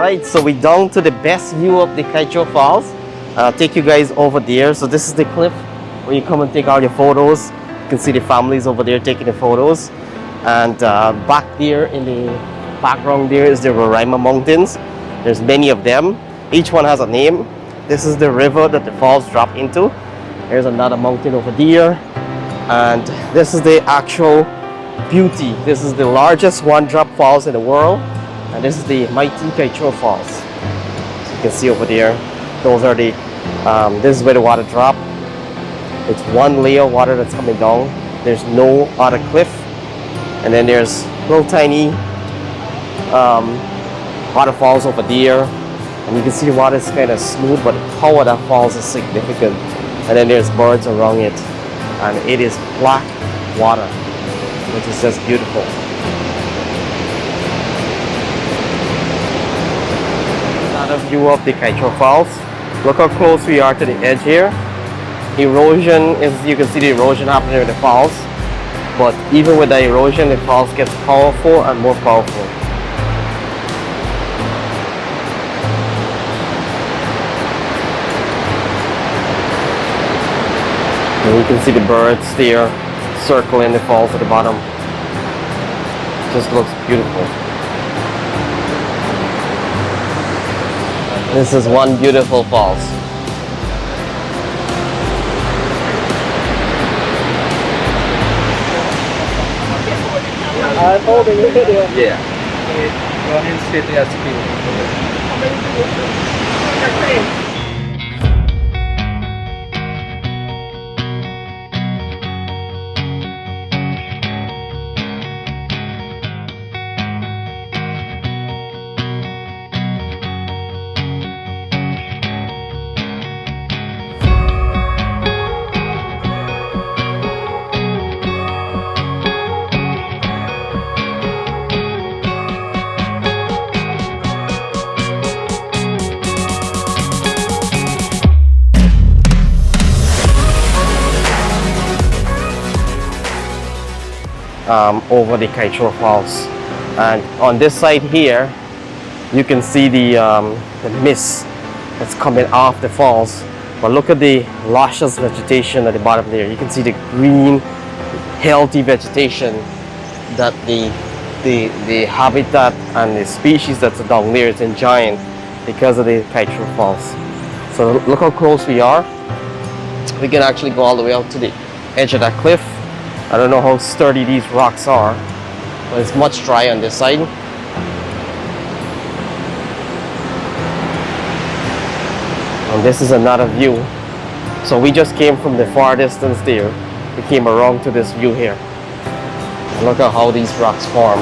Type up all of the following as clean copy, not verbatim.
Alright, so we're down to the best view of the Kaieteur Falls. I'll take you guys over there. So this is the cliff where you come and take all your photos. You can see the families over there taking the photos. And back there in the background there is the Pakaraima Mountains. There's many of them. Each one has a name. This is the river that the falls drop into. There's another mountain over there. And this is the actual beauty. This is the largest one-drop falls in the world. And this is the mighty Kaieteur Falls. So you can see over there, those are the, this is where the water drop. It's one layer of water that's coming down. There's no other cliff. And then there's little tiny waterfalls over there. And you can see the water is kind of smooth, but the power that falls is significant. And then there's birds around it. And it is black water, which is just beautiful. Another view of the Kaieteur Falls. Look how close we are to the edge here. Erosion is, you can see the erosion happening in the falls. But even with the erosion, the falls gets powerful and more powerful. And you can see the birds there circling the falls at the bottom. It just looks beautiful. This is one beautiful falls. I'm holding a video. Yeah. Your hands straight to Essequibo. Over the Kaieteur Falls, and on this side here you can see the mist that's coming off the falls. But look at the luscious vegetation at the bottom there. You can see the green, healthy vegetation that the habitat and the species that's down there is enjoying because of the Kaieteur Falls. So look how close we are. We can actually go all the way out to the edge of that cliff. I don't know how sturdy these rocks are, but it's much drier on this side. And this is another view. So we just came from the far distance there. We came around to this view here. Look at how these rocks form.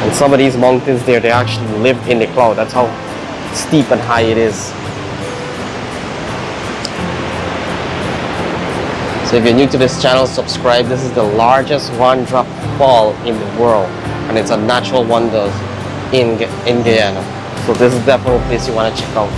And some of these mountains there, they actually live in the cloud. That's how steep and high it is. So if you're new to this channel, subscribe. This is the largest one-drop fall in the world, and it's a natural wonder in Guyana. So this is definitely a place you want to check out.